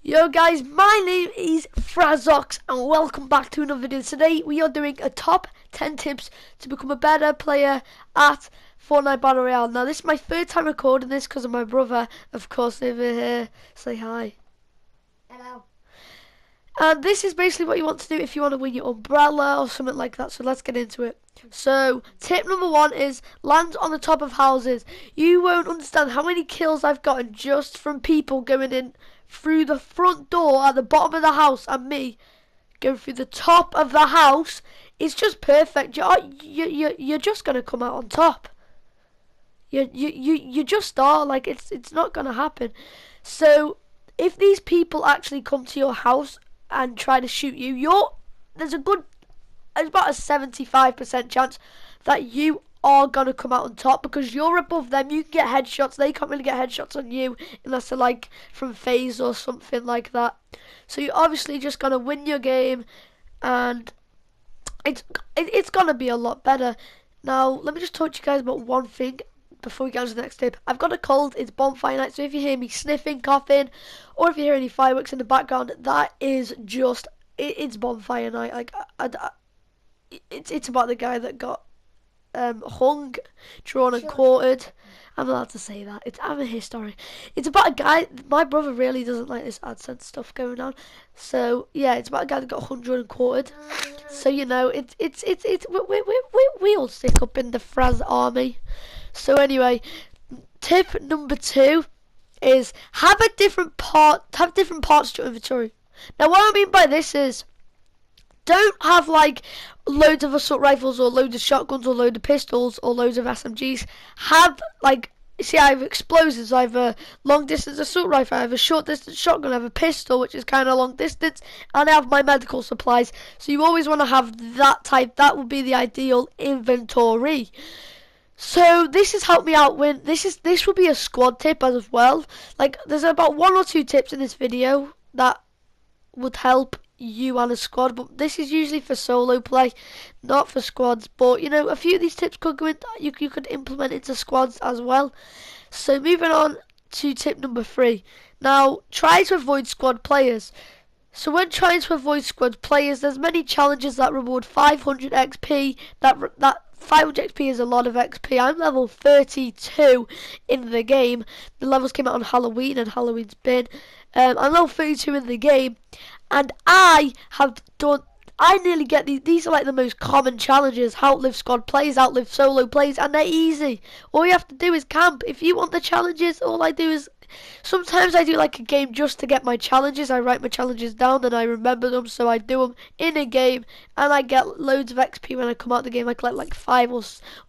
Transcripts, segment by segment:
Yo guys, my name is Frazox and welcome back to another video. Today we are doing a top 10 tips to become a better player at Fortnite Battle Royale. Now this is my third time recording this because of my brother, of course, over here. Say hi. Hello. And this is basically what you want to do if you want to win your umbrella or something like that. So let's get into it. So tip number 1 is land on the top of houses. You won't understand how many kills I've gotten just from people going in through the front door at the bottom of the house and me going through the top of the house. It's just perfect. You're just gonna come out on top. You just are. Like it's not gonna happen. So if these people actually come to your house and try to shoot you, there's about a 75% chance that you are gonna come out on top because you're above them. You can get headshots. They can't really get headshots on you unless they're like from phase or something like that. So you're obviously just gonna win your game, and it's gonna be a lot better. Now let me just talk to you guys about one thing before we get on to the next tip. I've got a cold. It's bonfire night, so if you hear me sniffing, coughing, or if you hear any fireworks in the background, that is just it's bonfire night. Like it's about the guy that got hung, drawn and quartered. I'm allowed to say that. I'm a history. It's about a guy. My brother really doesn't like this AdSense stuff going on. So yeah, it's about a guy that got hung, drawn and quartered. So you know, we all stick up in the Fraz army. So anyway, tip number 2 is have different parts to your inventory. Now what I mean by this is, don't have like loads of assault rifles or loads of shotguns or loads of pistols or loads of SMGs. Have like, see, I have explosives, I have a long distance assault rifle, I have a short distance shotgun, I have a pistol which is kind of long distance, and I have my medical supplies. So you always want to have that type. That would be the ideal inventory. So this has helped me out when this will be a squad tip as well. Like there's about 1 or 2 tips in this video that would help you and a squad, but this is usually for solo play, not for squads. But you know, a few of these tips could go in, you could implement into squads as well. So moving on to tip number 3. Now try to avoid squad players. So when trying to avoid squad players, there's many challenges that reward 500 XP. That 500 XP is a lot of XP. I'm level 32 in the game. The levels came out on Halloween, and Halloween's been. I'm level 32 in the game, and I nearly get these. These are like the most common challenges. Outlive squad plays, outlive solo plays, and they're easy. All you have to do is camp. If you want the challenges, all I do is, sometimes I do like a game just to get my challenges. I write my challenges down and I remember them, so I do them in a game, and I get loads of XP when I come out the game. I collect like 5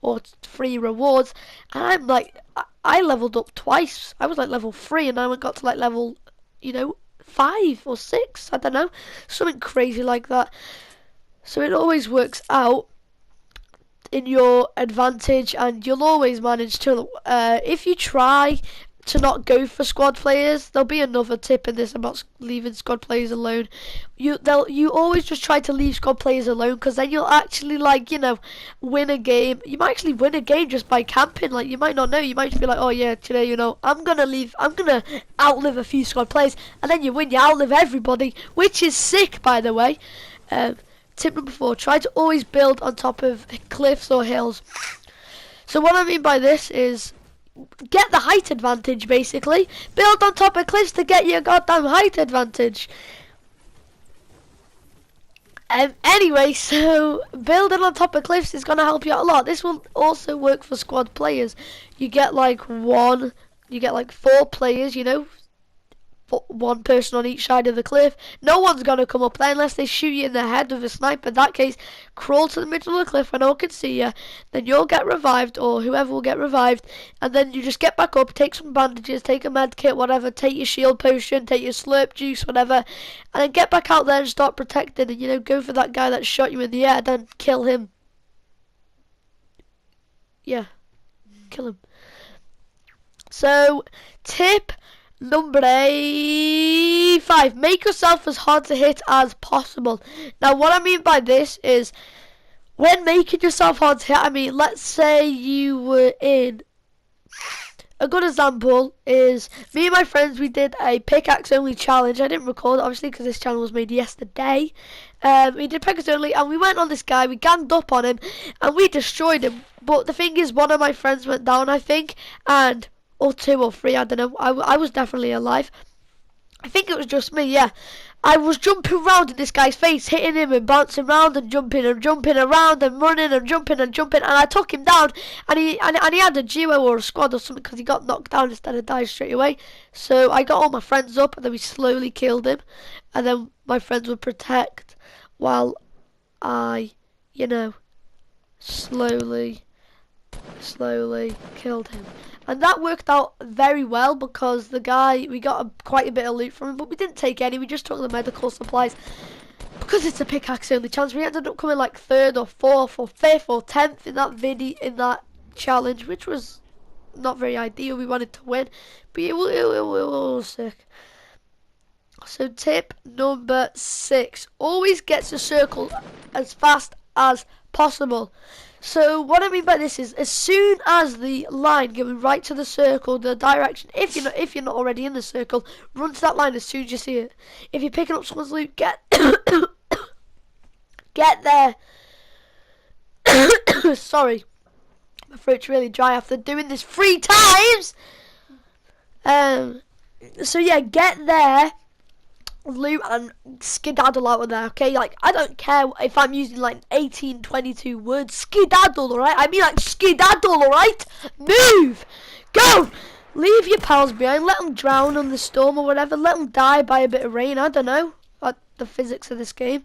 or 3 rewards, and I'm like, I leveled up twice. I was like level 3, and I got to like level, 5 or 6. I don't know, something crazy like that. So it always works out in your advantage, and you'll always manage to, if you try to not go for squad players. There'll be another tip in this about leaving squad players alone. You always just try to leave squad players alone, because then you'll actually win a game. You might actually win a game just by camping. Like, you might not know. You might just be like, oh yeah, today I'm gonna outlive a few squad players, and then you win. You outlive everybody, which is sick, by the way. Tip number 4: try to always build on top of cliffs or hills. So what I mean by this is, get the height advantage, basically. Build on top of cliffs to get your goddamn height advantage. Anyway, so building on top of cliffs is going to help you out a lot. This will also work for squad players. You get like 4 players, 1 person on each side of the cliff. No one's gonna come up there unless they shoot you in the head with a sniper. In that case, crawl to the middle of the cliff where no one can see you. Then you'll get revived, or whoever will get revived, and then you just get back up, take some bandages, take a med kit, whatever, take your shield potion, take your slurp juice, whatever, and then get back out there and start protecting, and go for that guy that shot you in the air, then kill him. Yeah, kill him. So, tip number 5: make yourself as hard to hit as possible. Now what I mean by this is, when making yourself hard to hit, I mean, let's say you were in a good example is me and my friends. We did a pickaxe only challenge. I didn't record it obviously because this channel was made yesterday. We did pickaxe only, and we went on this guy. We ganged up on him, and we destroyed him. But the thing is, one of my friends went down, I think, and or two or three. I don't know. I was definitely alive. I think it was just me. Yeah. I was jumping around in this guy's face, hitting him and bouncing around and jumping around and running and jumping, and I took him down, and he had a duo or a squad or something because he got knocked down instead of dying straight away. So I got all my friends up, and then we slowly killed him, and then my friends would protect while I, you know, slowly killed him. And that worked out very well because the guy, we got quite a bit of loot from him, but we didn't take any. We just took the medical supplies because it's a pickaxe only challenge. We ended up coming like 3rd or 4th or 5th or 10th in that challenge, which was not very ideal. We wanted to win, but it was sick. So tip number 6: always get to circle as fast as possible. So what I mean by this is, as soon as the line going right to the circle, the direction, if you're not already in the circle, run to that line as soon as you see it. If you're picking up someone's loot, get there. Sorry, my throat's really dry after doing this 3 times. So yeah, get there, loot, and skedaddle out of there, okay? Like, I don't care if I'm using like 1822 words. Skedaddle, alright? I mean like skedaddle, alright? Move! Go! Leave your pals behind, let them drown on the storm or whatever, let them die by a bit of rain, I don't know, like the physics of this game.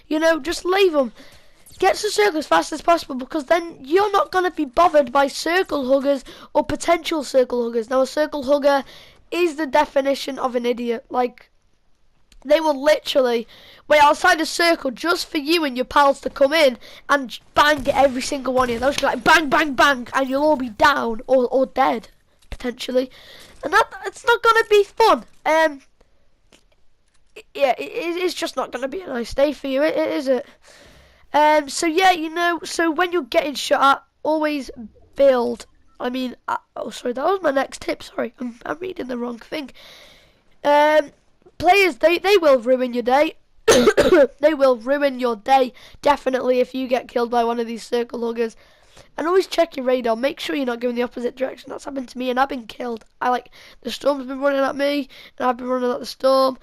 You know, just leave them. Get to circle as fast as possible, because then you're not going to be bothered by circle huggers or potential circle huggers. Now, a circle hugger is the definition of an idiot. Like, they will literally wait outside the circle just for you and your pals to come in and bang at every single one of you. They'll just go like bang, bang, bang, and you'll all be down or dead, potentially. And it's not going to be fun. Yeah, it's just not going to be a nice day for you, is it? So yeah, you know, so when you're getting shot at, always build. I mean, oh sorry, that was my next tip. Sorry, I'm reading the wrong thing. Players, they will ruin your day. They will ruin your day, definitely, if you get killed by one of these circle huggers. And always check your radar. Make sure you're not going the opposite direction. That's happened to me, and I've been killed. The storm's been running at me, and I've been running at the storm.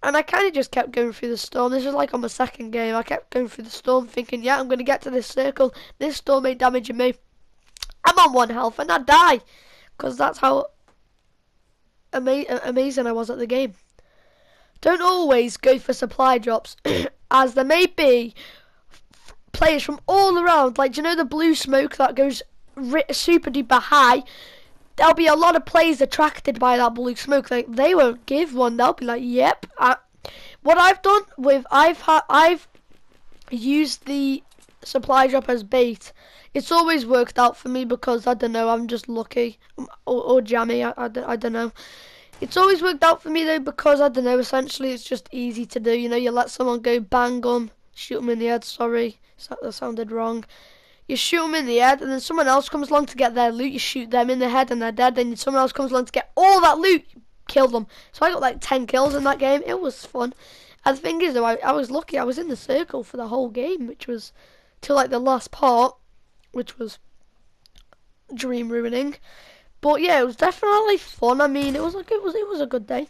And I kind of just kept going through the storm. This is like on my second game. I kept going through the storm thinking, yeah, I'm going to get to this circle. This storm ain't damaging me. I'm on 1 health, and I die. Because that's how amazing I was at the game. Don't always go for supply drops, as there may be players from all around. Like, do you know the blue smoke that goes super duper high? There'll be a lot of players attracted by that blue smoke. Like, they won't give one. They'll be like, yep. What I've done with, I've used the supply drop as bait. It's always worked out for me because, I don't know, I'm just lucky. Or jammy, I don't know. It's always worked out for me though because, I don't know, essentially it's just easy to do. You know, you let someone go, bang them, shoot them in the head, sorry, that sounded wrong. You shoot them in the head, and then someone else comes along to get their loot, you shoot them in the head and they're dead, then someone else comes along to get all that loot, you kill them. So I got like 10 kills in that game. It was fun. And the thing is though, I was lucky, I was in the circle for the whole game, which was till like the last part, which was dream ruining. But yeah, it was definitely fun. I mean, it was a good day.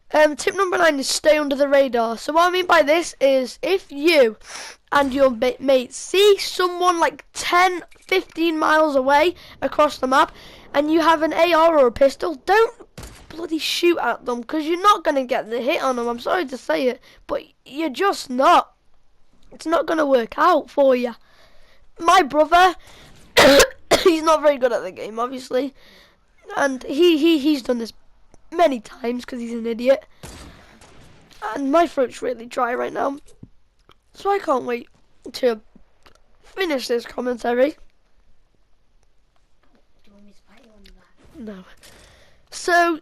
Tip number 9 is stay under the radar. So what I mean by this is, if you and your mates see someone like 10, 15 miles away across the map, and you have an AR or a pistol, don't bloody shoot at them, because you're not going to get the hit on them. I'm sorry to say it, but you're just not. It's not going to work out for you. My brother, he's not very good at the game, obviously, and he's done this many times because he's an idiot. And my throat's really dry right now, so I can't wait to finish this commentary. Do you want me to fight you on that? No. So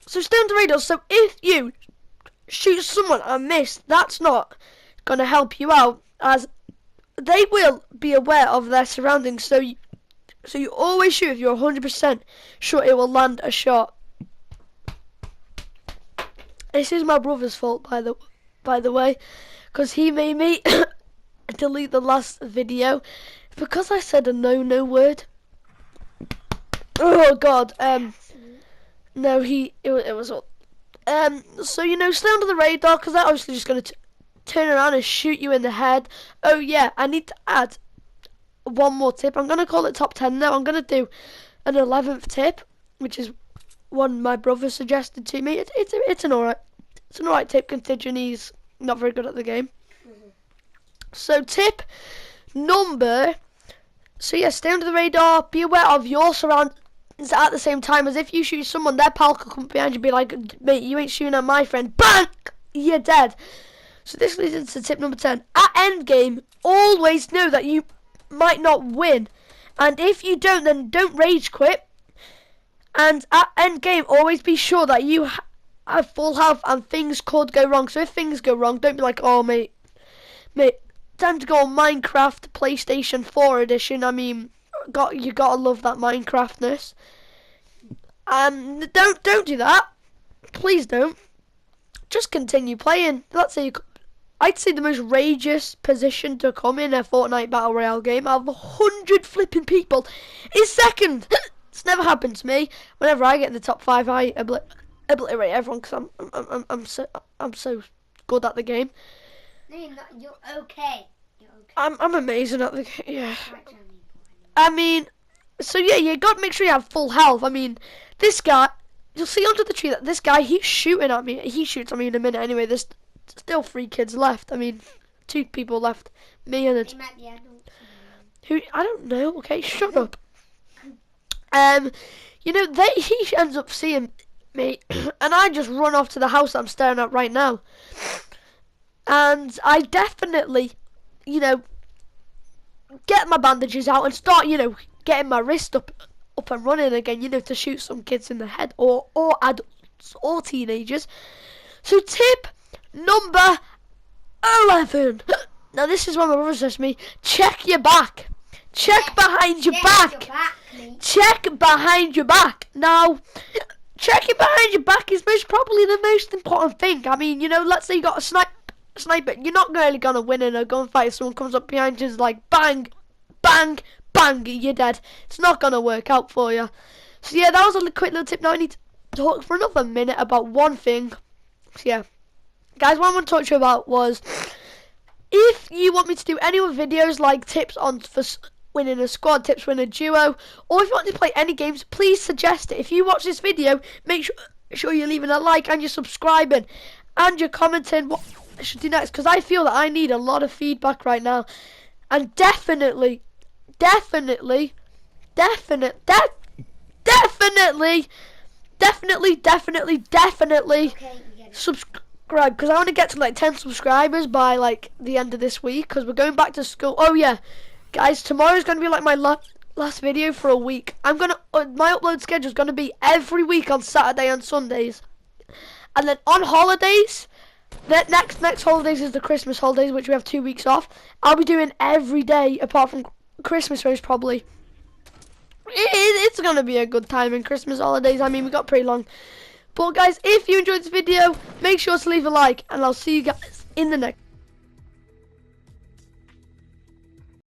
so stay on the radar. So if you shoot someone and miss, that's not gonna help you out, as they will be aware of their surroundings. So So you always shoot if you're 100% sure it will land a shot. This is my brother's fault, by the way, because he made me delete the last video because I said a no word. Oh God. No, it was all. So stay under the radar because they're obviously just gonna turn around and shoot you in the head. Oh yeah, I need to add one more tip. I'm gonna call it top 10 now. I'm gonna do an 11th tip, which is one my brother suggested to me. It's an alright tip considering he's not very good at the game. So tip number. So yeah, stay under the radar. Be aware of your surroundings at the same time. As if you shoot someone, their pal could come behind you and be like, mate, you ain't shooting at my friend. Bang! You're dead. So this leads into tip number 10. At endgame, always know that you might not win. And if you don't, then don't rage quit. And at endgame, always be sure that you have full health and things could go wrong. So if things go wrong, don't be like, oh mate, time to go on Minecraft PlayStation 4 edition. I mean, you gotta love that Minecraftness. Don't do that. Please don't. Just continue playing. I'd say the most rageous position to come in a Fortnite Battle Royale game out of 100 flipping people is second. It's never happened to me. Whenever I get in the top 5, I obliterate everyone because I'm so good at the game. No, you're okay. You're okay. I'm amazing at the game. Yeah. I mean, so yeah, you got to make sure you have full health. I mean, this guy, you'll see under the tree that this guy, he's shooting at me. He shoots at me in a minute anyway. There's still 3 kids left. I mean, 2 people left. Me and They might be adults. who I don't know. Okay, shut up. He ends up seeing me, and I just run off to the house that I'm staring at right now. And I definitely, get my bandages out and start, getting my wrist up and running again, to shoot some kids in the head or adults or teenagers. So tip number 11. Now this is what my brother says to me. Check your back. Check behind your back. Check behind your back. Now, checking behind your back is probably the most important thing. I mean, let's say you got a sniper. You're not really going to win in a gunfight if someone comes up behind you and is like, bang, bang, bang, you're dead. It's not going to work out for you. So yeah, that was a quick little tip. Now I need to talk for another minute about one thing. So yeah, guys, what I want to talk to you about was, if you want me to do any other videos like tips for winning a squad, tips for winning a duo, or if you want to play any games, please suggest it. If you watch this video, make sure you're leaving a like and you're subscribing and you're commenting what I should do next, because I feel that I need a lot of feedback right now. And definitely subscribe, because I want to get to like 10 subscribers by like the end of this week, because we're going back to school. Oh yeah, guys, tomorrow's going to be like my last video for a week. My upload schedule is going to be every week on Saturday and Sundays, and then on holidays, the next holidays is the Christmas holidays, which we have 2 weeks off. I'll be doing every day apart from Christmas, most probably. It's going to be a good time in Christmas holidays. I mean, we got pretty long. But guys, if you enjoyed this video, make sure to leave a like, and I'll see you guys in the next